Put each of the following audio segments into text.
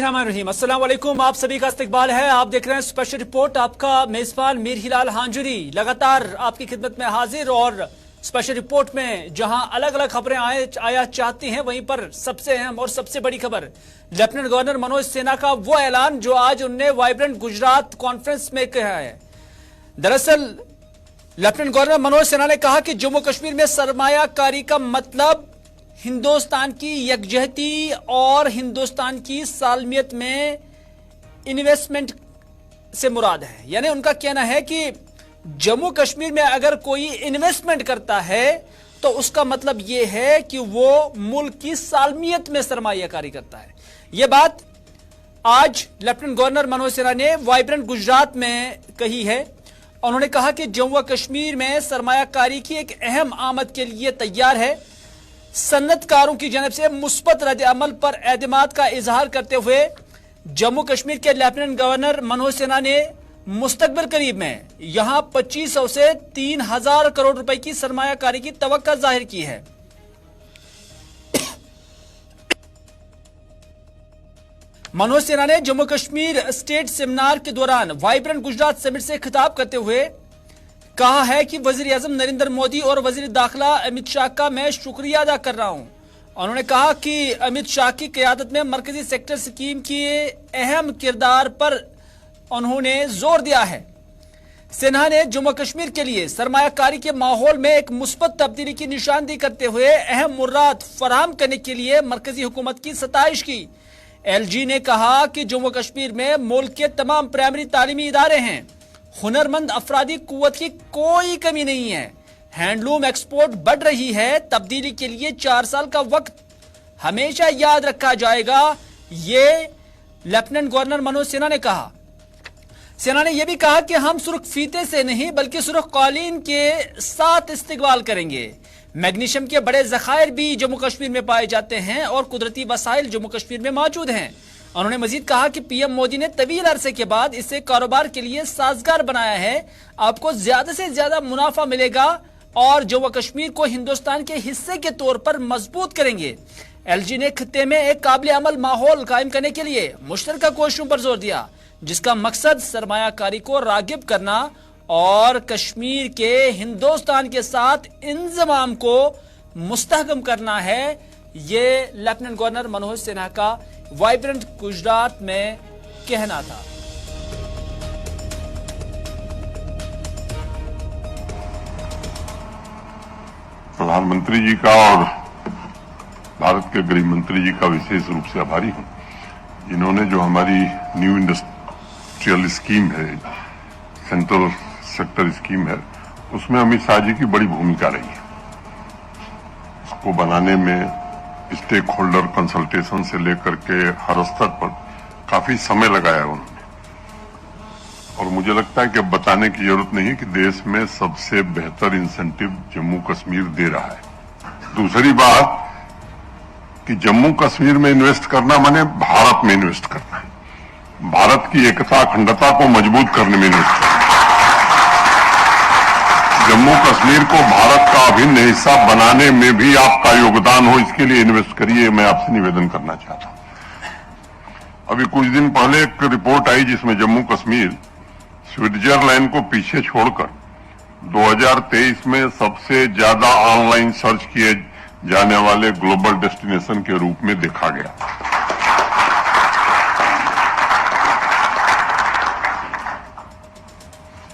रहीम, अस्सलाम वालेकुम। आप सभी का इस्तकबाल है। आप देख रहे हैं स्पेशल रिपोर्ट। आपका मेजबान मीर हिलाल हांजुरी लगातार आपकी खिदमत में हाजिर। और स्पेशल रिपोर्ट में जहां अलग अलग खबरें आया चाहती हैं, वहीं पर सबसे अहम और सबसे बड़ी खबर लेफ्टिनेंट गवर्नर मनोज सिन्हा का वो ऐलान जो आज उन्होंने वाइब्रेंट गुजरात कॉन्फ्रेंस में कहा है। दरअसल लेफ्टिनेंट गवर्नर मनोज सिन्हा ने कहा कि जम्मू कश्मीर में सरमायाकारी का मतलब हिंदुस्तान की यकजहती और हिंदुस्तान की सालमियत में इन्वेस्टमेंट से मुराद है। यानी उनका कहना है कि जम्मू कश्मीर में अगर कोई इन्वेस्टमेंट करता है तो उसका मतलब यह है कि वो मुल्क की सालमियत में सरमायाकारी करता है। यह बात आज लेफ्टिनेंट गवर्नर मनोज सिन्हा ने वाइब्रेंट गुजरात में कही है। उन्होंने कहा कि जम्मू कश्मीर में सरमायाकारी की एक अहम आमद के लिए तैयार है। सन्नतकारों की जानब से मुस्बत रद्द अमल पर एतमाद का इजहार करते हुए जम्मू कश्मीर के लेफ्टिनेंट गवर्नर मनोज सिन्हा ने मुस्तकबिल करीब में यहां 2500 से 3000 करोड़ रुपए की सरमायाकारी की तवक्को जाहिर की है। मनोज सिन्हा ने जम्मू कश्मीर स्टेट सेमिनार के दौरान वाइब्रेंट गुजरात समिट से खिताब करते हुए कहा है कि वजीर आजम नरेंद्र मोदी और वजीर दाखिला अमित शाह का मैं शुक्रिया अदा कर रहा हूं। उन्होंने कहा कि अमित शाह की क़यादत में मरकजी सेक्टर स्कीम के अहम किरदार पर उन्होंने जोर दिया है। सिन्हा ने जम्मू कश्मीर के लिए सरमायाकारी के माहौल में एक मुस्बत तब्दीली की निशानदेही करते हुए अहम मुर्रात फराहम करने के लिए मरकजी हुकूमत की सताइश की। एलजी ने कहा कि जम्मू कश्मीर में मुल्क के तमाम प्राइमरी तालीमी इदारे हैं। हुनरमंद अफरादी कुव्वत की कोई कमी नहीं है। हैंडलूम एक्सपोर्ट बढ़ रही है। तब्दीली के लिए 4 साल का वक्त हमेशा याद रखा जाएगा, ये लेफ्टिनेंट गवर्नर मनोज सिन्हा ने कहा। सिन्हा ने यह भी कहा कि हम सुर्ख फीते से नहीं बल्कि सुर्ख कालीन के साथ इस्तेमाल करेंगे। मैग्नीशियम के बड़े जखायर भी जम्मू कश्मीर में पाए जाते हैं और कुदरती वसाइल जम्मू कश्मीर में मौजूद हैं। उन्होंने मजीद कहा कि पीएम मोदी ने तवील अरसे के बाद इसे कारोबार के लिए साजगार बनाया है। आपको ज्यादा से ज्यादा मुनाफा मिलेगा और जम्मू कश्मीर को हिंदुस्तान के हिस्से के तौर पर मजबूत करेंगे। एलजी ने खित्ते में एक काबिल अमल माहौल कायम करने के लिए मुश्तरका कोशिशों पर जोर दिया, जिसका मकसद सरमायाकारी को रागिब करना और कश्मीर के हिंदुस्तान के साथ इंजमाम को मुस्तहकम करना है। ये लेफ्टिनेंट गवर्नर मनोज सिन्हा का वाइब्रेंट गुजरात में कहना था। प्रधानमंत्री जी का और भारत के गृह मंत्री जी का विशेष रूप से आभारी हूं, जिन्होंने जो हमारी न्यू इंडस्ट्रियल स्कीम है, सेंट्रल सेक्टर स्कीम है, उसमें अमित शाह जी की बड़ी भूमिका रही है। इसको बनाने में स्टेक होल्डर कंसल्टेशन से लेकर के हर स्तर पर काफी समय लगाया उन्होंने। और मुझे लगता है कि अब बताने की जरूरत नहीं कि देश में सबसे बेहतर इंसेंटिव जम्मू कश्मीर दे रहा है। दूसरी बात कि जम्मू कश्मीर में इन्वेस्ट करना माने भारत में इन्वेस्ट करना है। भारत की एकता अखंडता को मजबूत करने में इन्वेस्ट करना। जम्मू कश्मीर को भारत का अभिन्न हिस्सा बनाने में भी आपका योगदान हो, इसके लिए इन्वेस्ट करिए, मैं आपसे निवेदन करना चाहता हूं। अभी कुछ दिन पहले एक रिपोर्ट आई जिसमें जम्मू कश्मीर स्विट्जरलैंड को पीछे छोड़कर 2023 में सबसे ज्यादा ऑनलाइन सर्च किए जाने वाले ग्लोबल डेस्टिनेशन के रूप में देखा गया।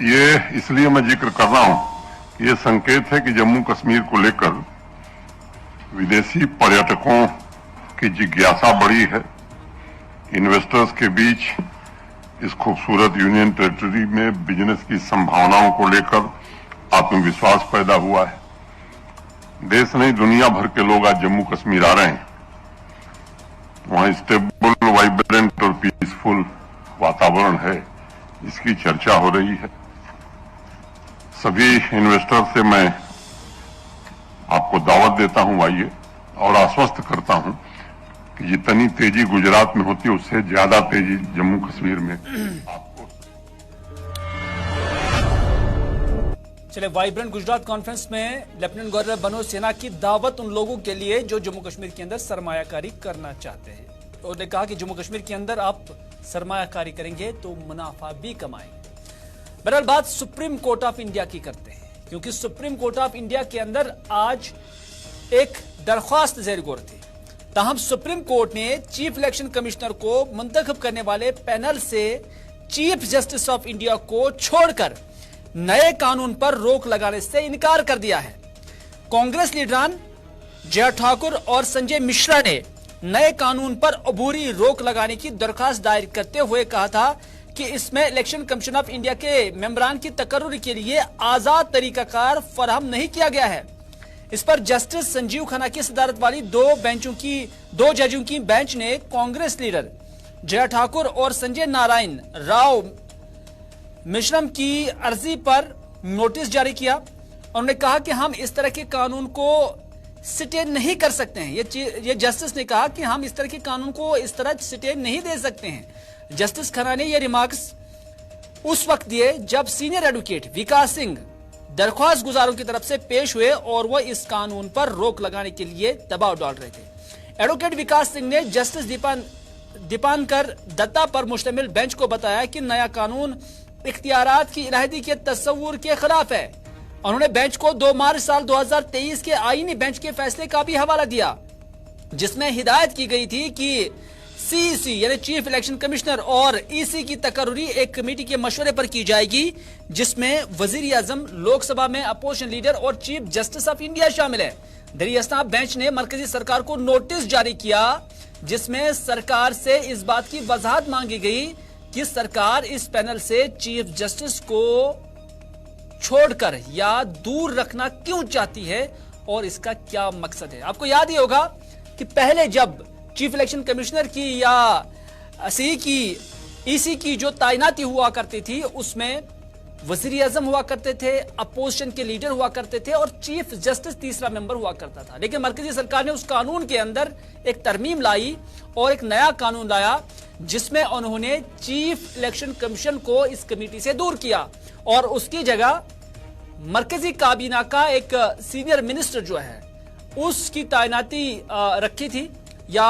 ये इसलिए मैं जिक्र कर रहा हूं, ये संकेत है कि जम्मू कश्मीर को लेकर विदेशी पर्यटकों की जिज्ञासा बढ़ी है। इन्वेस्टर्स के बीच इस खूबसूरत यूनियन टेरिटरी में बिजनेस की संभावनाओं को लेकर आत्मविश्वास पैदा हुआ है। देश नहीं, दुनिया भर के लोग आज जम्मू कश्मीर आ रहे हैं। वहां स्टेबल, वाइब्रेंट और पीसफुल वातावरण है, इसकी चर्चा हो रही है। सभी इन्वेस्टर से मैं आपको दावत देता हूं, आइए, और आश्वस्त करता हूं कि जितनी तेजी गुजरात में होती है उससे ज्यादा तेजी जम्मू कश्मीर में आपको। चले, वाइब्रेंट गुजरात कॉन्फ्रेंस में लेफ्टिनेंट गवर्नर मनोज सिन्हा की दावत उन लोगों के लिए जो जम्मू कश्मीर के अंदर सरमायाकारी करना चाहते हैं। उन्होंने कहा कि जम्मू कश्मीर के अंदर आप सरमायाकारी करेंगे तो मुनाफा भी कमाएंगे। बहरहाल बात सुप्रीम कोर्ट ऑफ इंडिया की करते हैं, क्योंकि सुप्रीम कोर्ट ऑफ इंडिया के अंदर आज एक दरख्वास्त ज़ेर गौर थी। ताहम सुप्रीम कोर्ट ने चीफ इलेक्शन कमिश्नर को मुंतखब करने वाले पैनल से चीफ जस्टिस ऑफ इंडिया को छोड़कर नए कानून पर रोक लगाने से इनकार कर दिया है। कांग्रेस लीडरान जय ठाकुर और संजय मिश्रा ने नए कानून पर अबूरी रोक लगाने की दरखास्त दायर करते हुए कहा था कि इसमें इलेक्शन कमीशन ऑफ इंडिया के मेंबरान की तकर्रुर के लिए आजाद तरीकाकार फराहम नहीं किया गया है। इस पर जस्टिस संजीव खन्ना की सदारत वाली दो जजों की बेंच ने कांग्रेस लीडर जय ठाकुर और संजय नारायण राव मिश्रम की अर्जी पर नोटिस जारी किया। उन्होंने कहा कि हम इस तरह के कानून को स्टे नहीं कर सकते हैं। ये जस्टिस ने कहा कि हम इस तरह के कानून को इस तरह स्टे नहीं दे सकते हैं। जस्टिस खन्ना ने ये रिमार्क्स उस वक्त दिए जब सीनियर एडवोकेट विकास सिंह दरख्वास्त गुजारों की तरफ से पेश हुए और वो इस कानून पर रोक लगाने के लिए दबाव डाल रहे थे। एडवोकेट विकास सिंह ने जस्टिस दीपांकर दत्ता पर मुश्तमिल बेंच को बताया कि नया कानून इख्तियारात की इलाही के तस्वुर के खिलाफ है। उन्होंने बेंच को 2 मार्च साल 2023 के आईनी बेंच के फैसले का भी हवाला दिया, जिसमें हिदायत की गई थी कि सीईसी यानी चीफ इलेक्शन कमिश्नर और ईसी की तकर्रुरी एक कमेटी के मशवरे पर की जाएगी, जिसमें वजीर आजम, लोकसभा में अपोजिशन लीडर और चीफ जस्टिस ऑफ इंडिया शामिल है। दरियास्ता बेंच ने मरकजी सरकार को नोटिस जारी किया, जिसमें सरकार से इस बात की वजाहत मांगी गई कि सरकार इस पैनल से चीफ जस्टिस को छोड़कर या दूर रखना क्यों चाहती है और इसका क्या मकसद है। आपको याद ही होगा कि पहले जब चीफ इलेक्शन कमिश्नर की या ईसी की जो तैनाती हुआ करती थी, उसमें वजीर आजम हुआ करते थे, अपोजिशन के लीडर हुआ करते थे और चीफ जस्टिस तीसरा मेंबर हुआ करता था। लेकिन मरकजी सरकार ने उस कानून के अंदर एक तरमीम लाई और एक नया कानून लाया, जिसमें उन्होंने चीफ इलेक्शन कमीशन को इस कमेटी से दूर किया और उसकी जगह मरकजी काबीना का एक सीनियर मिनिस्टर जो है उसकी तैनाती रखी थी या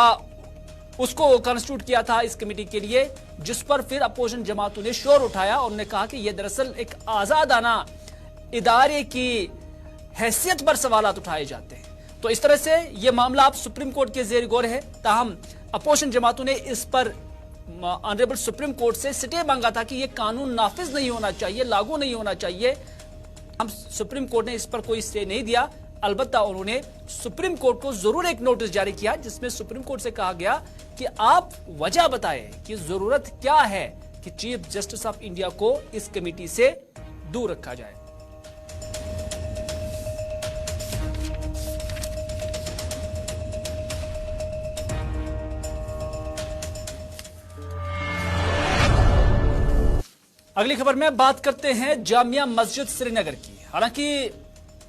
उसको कंस्टिट्यूट किया था इस कमेटी के लिए, जिस पर फिर अपोजिशन जमातों ने शोर उठाया और उन्होंने कहा कि यह दरअसल एक आजादाना इदारे की हैसियत पर सवालात उठाए जाते हैं। तो इस तरह से यह मामला अब सुप्रीम कोर्ट के जेर गौर है। ताहम अपोजिशन जमातों ने इस पर ऑनरेबल सुप्रीम कोर्ट से स्टे मांगा था कि यह कानून नाफिज नहीं होना चाहिए, लागू नहीं होना चाहिए। हम सुप्रीम कोर्ट ने इस पर कोई स्टे नहीं दिया, अलबत्ता उन्होंने सुप्रीम कोर्ट को जरूर एक नोटिस जारी किया, जिसमें सुप्रीम कोर्ट से कहा गया कि आप वजह बताएं कि जरूरत क्या है कि चीफ जस्टिस ऑफ इंडिया को इस कमेटी से दूर रखा जाए। अगली खबर में बात करते हैं जामिया मस्जिद श्रीनगर की। हालांकि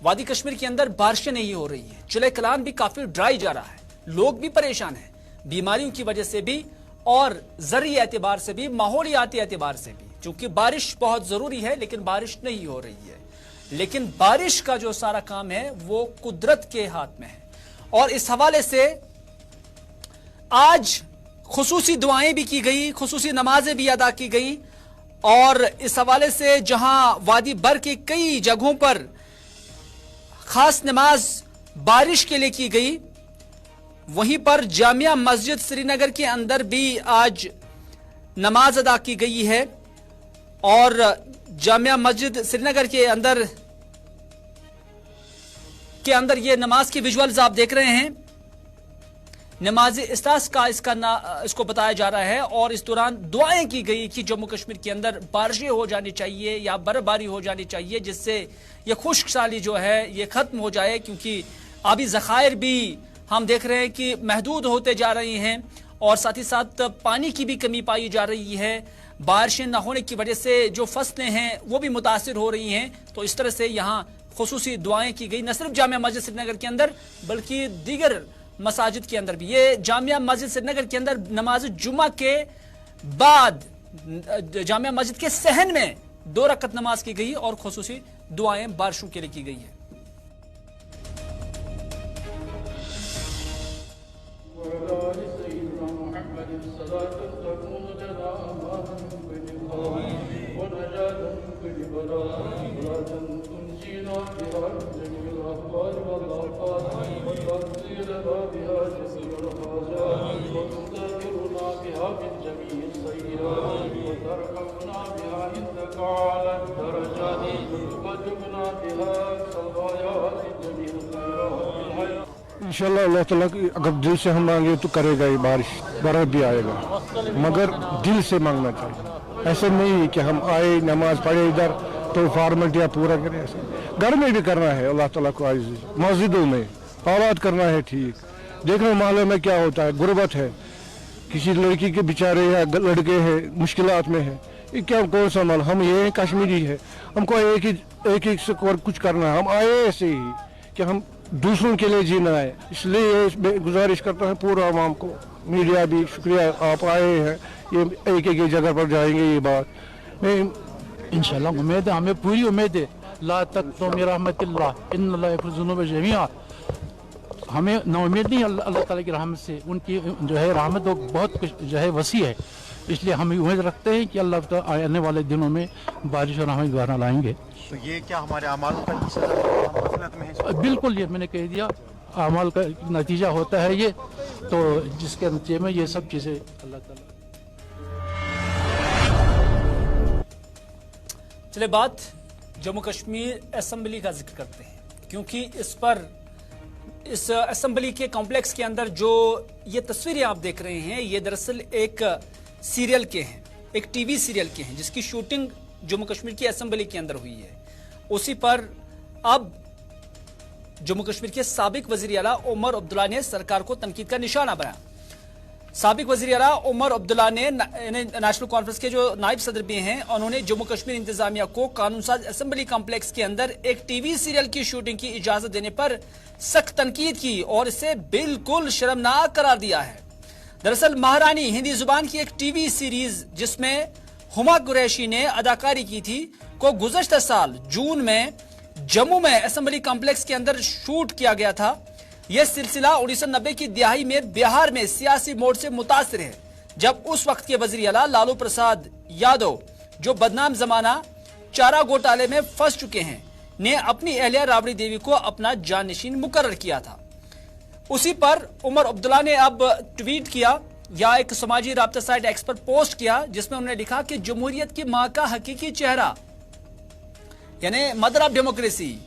वादी कश्मीर के अंदर बारिशें नहीं हो रही हैं, चिले कलान भी काफी ड्राई जा रहा है, लोग भी परेशान हैं, बीमारियों की वजह से भी और ज़रूरी एतबार से भी, माहौलियाती एतबार से भी, क्योंकि बारिश बहुत जरूरी है लेकिन बारिश नहीं हो रही है। लेकिन बारिश का जो सारा काम है वो कुदरत के हाथ में है और इस हवाले से आज खुसूसी दुआएं भी की गई, खुसूसी नमाजें भी अदा की गई और इस हवाले से जहां वादी बर के कई जगहों पर खास नमाज बारिश के लिए की गई, वहीं पर जामिया मस्जिद श्रीनगर के अंदर भी आज नमाज अदा की गई है और जामिया मस्जिद श्रीनगर के अंदर ये नमाज की विजुअल्स आप देख रहे हैं। नमाज इस्तास का इसको बताया जा रहा है और इस दौरान दुआएं की गई कि जम्मू कश्मीर के अंदर बारिशें हो जानी चाहिए या बर्फबारी हो जानी चाहिए, जिससे ये खुश्क साली जो है ये खत्म हो जाए, क्योंकि आबी ज़खायर भी हम देख रहे हैं कि महदूद होते जा रही हैं और साथ ही साथ पानी की भी कमी पाई जा रही है। बारिशें न होने की वजह से जो फसलें हैं वो भी मुतासिर हो रही हैं। तो इस तरह से यहाँ खुसूसी दुआएं की गई, न सिर्फ जामिया मस्जिद श्रीनगर के अंदर बल्कि दीगर मसाजिद के अंदर भी। ये जामिया मस्जिद श्रीनगर के अंदर नमाज जुम्मा के बाद जामिया मस्जिद के सहन में 2 रकत नमाज की गई और खुसूसी दुआएं बारिशों के लिए की गई है। इंशाल्लाह अल्लाह ताला की अगर दिल से हम मांगे तो करेगा ये बारिश भी आएगा, मगर दिल से मांगना चाहिए। ऐसे नहीं है कि हम आए नमाज पढ़े इधर तो फॉर्मेलिटियाँ पूरा करें, ऐसे घर में भी करना है अल्लाह ताला को, मस्जिदों में औलाद करना है ठीक। देखो मोहल्ले में क्या होता है, गुर्बत है, किसी लड़की के बेचारे या लड़के हैं मुश्किलात में है, ये क्या कौन सा माल, हम ये कश्मीरी है, हमको एक ही से कुछ करना है, हम आए ऐसे ही कि हम दूसरों के लिए जीना है। इसलिए गुजारिश करता है पूरा आवाम को, मीडिया भी शुक्रिया आप आए हैं, ये एक जगह पर जाएंगे ये बात मैं इंशाल्लाह उम्मीद है, हमें पूरी उम्मीद है। ला तक तो मेरा रहमतिल्लाह इन्नल्लाह यग़फ़िरुज़्ज़ुनूब जमीआ, हमें ना उम्मीद नहीं अल्लाह ताला की रहमत से, उनकी जो है रहमत वो बहुत जो है वसी है, इसलिए हम उम्मीद रखते हैं कि अल्लाह ताला आने वाले दिनों में बारिश और रहमत बरना लाएंगे। तो ये क्या हमारे अमालों का मसलत में है? बिल्कुल, ये मैंने कह दिया अमाल का नतीजा होता है ये, तो जिसके नतीजे में ये सब चीज़ें अल्लाह ताला। चले बात जम्मू कश्मीर असेंबली का जिक्र करते हैं, क्योंकि इस असेंबली के कॉम्प्लेक्स के अंदर जो ये तस्वीरें आप देख रहे हैं, ये दरअसल एक सीरियल के हैं, एक टीवी सीरियल के हैं जिसकी शूटिंग जम्मू कश्मीर की असेंबली के अंदर हुई है। उसी पर अब जम्मू कश्मीर के साबिक वजीर आला उमर अब्दुल्ला ने सरकार को तनकीद का निशाना बनाया। साबिक वजीर आला उमर अब्दुल्ला ने नेशनल कॉन्फ्रेंस के जो नायब सदर भी हैं, उन्होंने जम्मू कश्मीर इंतजामिया को कानून साज असेंबली कॉम्प्लेक्स के अंदर एक टीवी सीरियल की शूटिंग की इजाजत देने पर सख्त तनकीद की और इसे बिल्कुल शर्मनाक करार दिया है। दरअसल महारानी हिंदी जुबान की एक टीवी सीरीज जिसमें हुमा कुरैशी ने अदाकारी की थी को गुज़श्ता साल जून में जम्मू में असेंबली कॉम्प्लेक्स के अंदर शूट किया गया था। यह सिलसिला 1990 की दिहाई में बिहार में सियासी मोड़ से मुतासिर है, जब उस वक्त के वजीर आला लालू प्रसाद यादव, जो बदनाम जमाना चारा घोटाले में फंस चुके हैं, ने अपनी अहलिया राबड़ी देवी को अपना जानशीन मुकर्रर किया था। उसी पर उमर अब्दुल्ला ने अब ट्वीट किया या एक समाजी राब्ता साइट एक्स पर पोस्ट किया, जिसमें उन्होंने लिखा कि जमहूरियत की मां का हकीकी चेहरा, यानी मदर ऑफ डेमोक्रेसी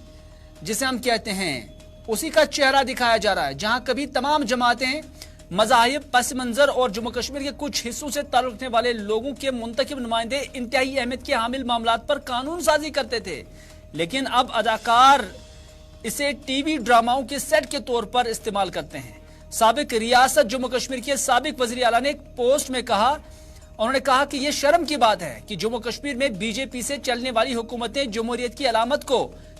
जिसे हम कहते हैं, उसी का चेहरा दिखाया जा रहा है, जहां कभी तमाम जमातें, मज़ाहिब, पस मंजर और जम्मू कश्मीर के कुछ हिस्सों से ताल्लुक रखने वाले लोगों के मुंतखब नुमाइंदे इंतहाई अहमियत के हामिल मामलात पर कानून साजी करते थे, लेकिन अब अदाकार इसे टीवी ड्रामाओं के सेट के तौर पर इस्तेमाल करते हैं। साबिक रियासत जम्मू कश्मीर के साबिक वजीर आला ने एक पोस्ट में कहा, उन्होंने कहा कि यह शर्म की बात है कि जम्मू कश्मीर में बीजेपी से चलने वाली हुकूमतें जमहूरियत की अलामत को,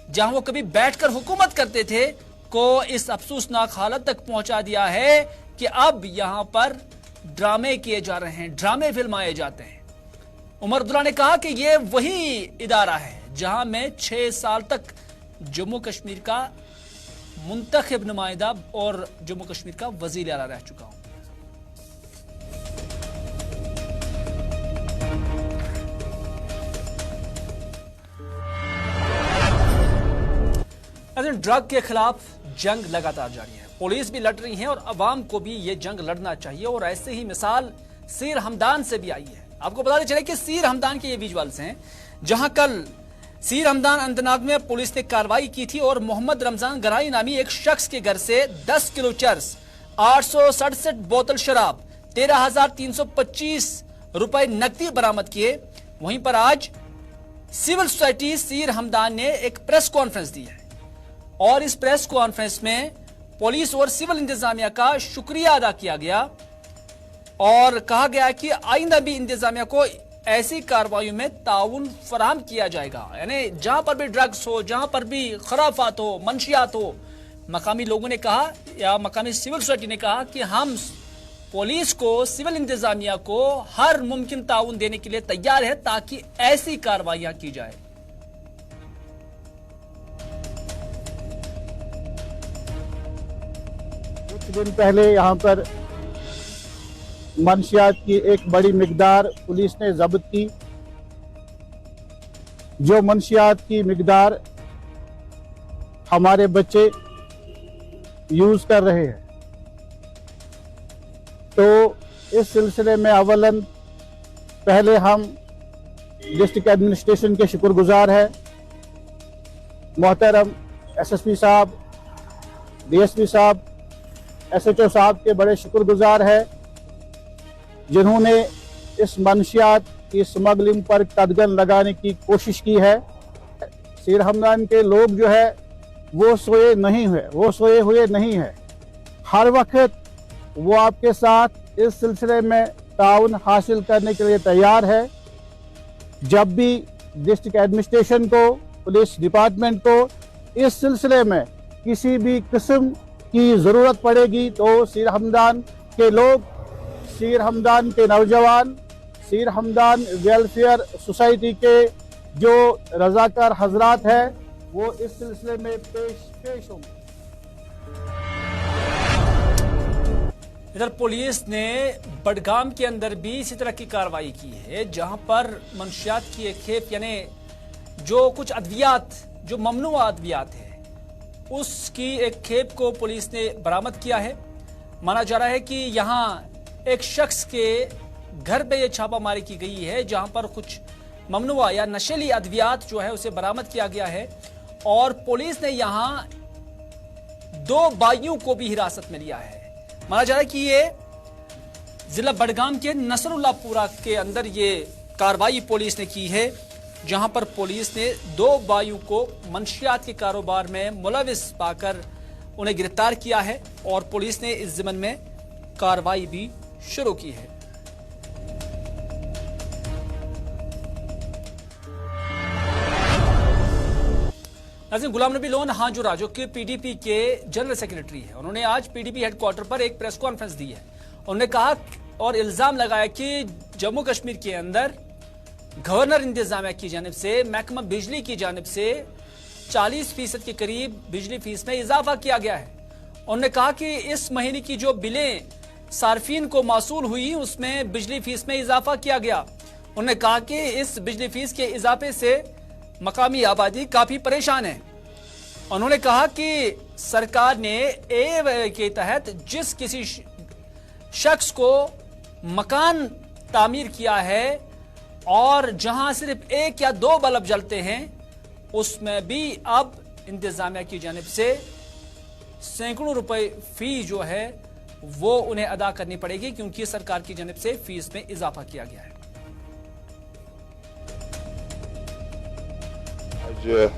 जहां वो कभी बैठकर हुकूमत करते थे, को इस अफसोसनाक हालत तक पहुंचा दिया है कि अब यहां पर ड्रामे किए जा रहे हैं, ड्रामे फिल्माए जाते हैं। उमर अब्दुल्ला ने कहा कि यह वही इदारा है जहां मैं 6 साल तक जम्मू कश्मीर का मुंतखब नुमाइंदा और जम्मू कश्मीर का वजीर आला रह चुका हूं। ड्रग के खिलाफ जंग लगातार जारी है, पुलिस भी लड़ रही है और अवाम को भी ये जंग लड़ना चाहिए, और ऐसे ही मिसाल सीर हमदान से भी आई है। आपको बताते चले कि सीर हमदान के ये विजुअल्स हैं, जहां कल सीर हमदान अनंतनाग में पुलिस ने कार्रवाई की थी और मोहम्मद रमजान गराई नामी एक शख्स के घर से 10 किलो चर्स, 867 बोतल शराब, 13,325 रुपए नकदी बरामद किए। वहीं पर आज सिविल सोसाइटी सीर हमदान ने एक प्रेस कॉन्फ्रेंस दी है और इस प्रेस कॉन्फ्रेंस में पुलिस और सिविल इंतजामिया का शुक्रिया अदा किया गया और कहा गया कि आइंदा भी इंतजामिया को ऐसी कार्रवाइयों में ताउन फराहम किया जाएगा। यानी जहां पर भी ड्रग्स हो, जहां पर भी खराफात हो, मंशियात हो, मकामी लोगों ने कहा या मकामी सिविल सोसाइटी ने कहा कि हम पुलिस को, सिविल इंतजामिया को हर मुमकिन ताउन देने के लिए तैयार है ताकि ऐसी कार्रवाइयां की जाए। कुछ दिन पहले यहाँ पर मंशियात की एक बड़ी मिकदार पुलिस ने जब्त की। जो मंशियात की मिकदार हमारे बच्चे यूज कर रहे हैं, तो इस सिलसिले में अवलन पहले हम डिस्ट्रिक्ट एडमिनिस्ट्रेशन के शुक्रगुजार हैं। मोहतरम एसएसपी साहब, डीएसपी साहब, एसएचओ साहब के बड़े शुक्रगुजार हैं, जिन्होंने इस मंशियात की स्मगलिंग पर कदगन लगाने की कोशिश की है। सीर हमदान के लोग जो है वो सोए हुए नहीं है। हर वक्त वो आपके साथ इस सिलसिले में ताउन हासिल करने के लिए तैयार है। जब भी डिस्ट्रिक्ट एडमिनिस्ट्रेशन को, पुलिस डिपार्टमेंट को इस सिलसिले में किसी भी किस्म की ज़रूरत पड़ेगी, तो सीर हमदान के लोग, सीर हमदान के नौजवान, सीर हमदान वेलफेयर सोसाइटी के जो रजाकार हजरात हैं, वो इस सिलसिले में पेश होंगे। इधर पुलिस ने बडगाम के अंदर भी इसी तरह की कार्रवाई की है, जहां पर मंशियात की एक खेप, यानी जो कुछ अद्वियात, जो ममनुआ अद्वियात है, उसकी एक खेप को पुलिस ने बरामद किया है। माना जा रहा है कि यहां एक शख्स के घर पे ये छापामारी की गई है, जहां पर कुछ ममनुआ या नशीली अद्वियात जो है उसे बरामद किया गया है। और पुलिस ने यहां 2 बाइयों को भी हिरासत में लिया है। माना जा रहा है कि ये जिला बडगाम के नसरुल्लापुरा के अंदर ये कार्रवाई पुलिस ने की है, जहां पर पुलिस ने 2 बाइयों को मंशियात के कारोबार में मुलविस पाकर उन्हें गिरफ्तार किया है और पुलिस ने इस ज़िम्न में कार्रवाई भी शुरू की है। नाज़रीन, गुलाम नबी लोन हाजुरा, जो कि पीडीपी के जनरल सेक्रेटरी है, उन्होंने आज पीडीपी हेडक्वार्टर पर एक प्रेस कॉन्फ्रेंस दी है। उन्होंने कहा और इल्जाम लगाया कि जम्मू कश्मीर के अंदर गवर्नर इंतजामिया की जानिब से, महकमा बिजली की जानिब से 40% के करीब बिजली फीस में इजाफा किया गया है। उन्होंने कहा कि इस महीने की जो बिलें सार्फिन को मौसूल हुई, उसमें बिजली फीस में इजाफा किया गया। उन्होंने कहा कि इस बिजली फीस के इजाफे से मकामी आबादी काफी परेशान है। उन्होंने कहा कि सरकार ने ए के तहत जिस किसी शख्स को मकान तामीर किया है और जहां सिर्फ 1 या 2 बल्ब जलते हैं, उसमें भी अब इंतजामिया की जानिब से सैकड़ों रुपए फी जो है वो उन्हें अदा करनी पड़ेगी, क्योंकि सरकार की जानिब से फीस में इजाफा किया गया है। आज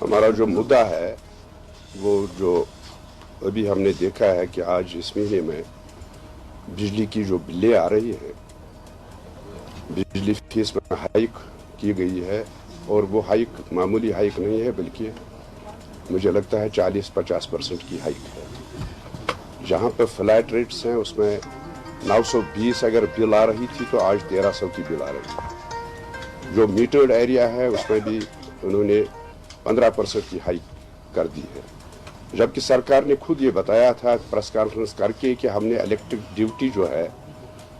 हमारा जो मुद्दा है, वो जो अभी हमने देखा है कि आज इस महीने में बिजली की जो बिलें आ रही है, बिजली फीस में हाइक की गई है, और वो हाइक मामूली हाइक नहीं है, बल्कि मुझे लगता है 40-50% की हाइक है। जहाँ पे फ्लैट रेट्स हैं उसमें 920 अगर बिल आ रही थी, तो आज 1300 की बिल आ रही है। जो मीटर्ड एरिया है उसमें भी उन्होंने 15% की हाइक कर दी है, जबकि सरकार ने खुद ये बताया था प्रेस कॉन्फ्रेंस करके कि हमने इलेक्ट्रिक ड्यूटी जो है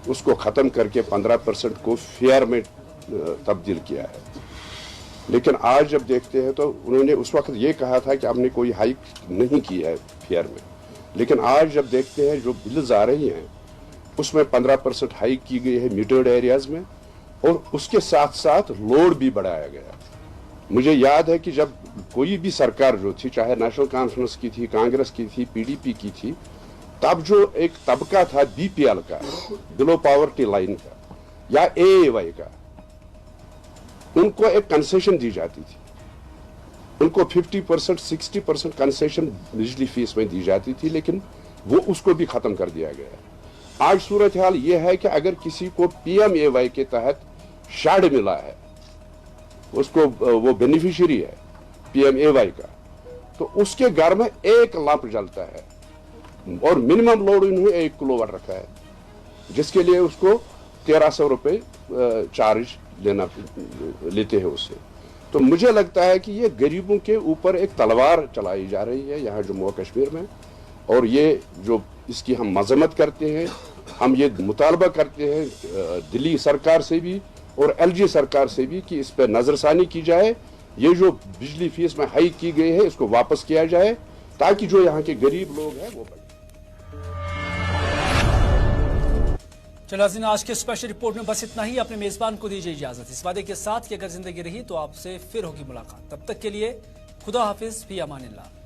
उसको ख़त्म करके 15% को फेयर में तब्दील किया है। लेकिन आज जब देखते हैं तो उन्होंने उस वक्त ये कहा था कि हमने कोई हाइक नहीं की है फेयर में, लेकिन आज जब देखते हैं जो बिल्स आ रही हैं उसमें 15% हाइक की गई है मीटर्ड एरियाज में, और उसके साथ साथ लोड भी बढ़ाया गया। मुझे याद है कि जब कोई भी सरकार जो थी, चाहे नेशनल कॉन्फ्रेंस की थी, कांग्रेस की थी, पीडीपी की थी, तब जो एक तबका था बीपीएल का, बिलो पॉवर्टी लाइन का या एएवाई का, उनको एक कंसेशन दी जाती थी। उनको 50%, 60% कंसेशन बिजली फीस में दी जाती थी, लेकिन वो उसको भी खत्म कर दिया गया। आज सूरत हाल ये है कि अगर किसी को पीएमएवाई के तहत शेड मिला है, उसको वो बेनिफिशियरी है पीएमएवाई का, तो उसके घर में 1 लैंप जलता है और मिनिमम लोड इन्होंने 1 किलोवाट रखा है, जिसके लिए उसको 1300 रुपये चार्ज लेते हैं उससे। तो मुझे लगता है कि ये गरीबों के ऊपर एक तलवार चलाई जा रही है यहाँ जम्मू कश्मीर में, और ये जो इसकी हम मजम्मत करते हैं, हम ये मुतालबा करते हैं दिल्ली सरकार से भी और एलजी सरकार से भी कि इस पर नजरसानी की जाए, ये जो बिजली फीस में हाइक की गई है इसको वापस किया जाए ताकि जो यहाँ के गरीब लोग हैं वो बने। चलो नाज़रीन, आज के स्पेशल रिपोर्ट में बस इतना ही। अपने मेजबान को दीजिए इजाजत, इस वादे के साथ कि अगर जिंदगी रही तो आपसे फिर होगी मुलाकात। तब तक के लिए खुदा हाफिज, फी अमानिल्लाह।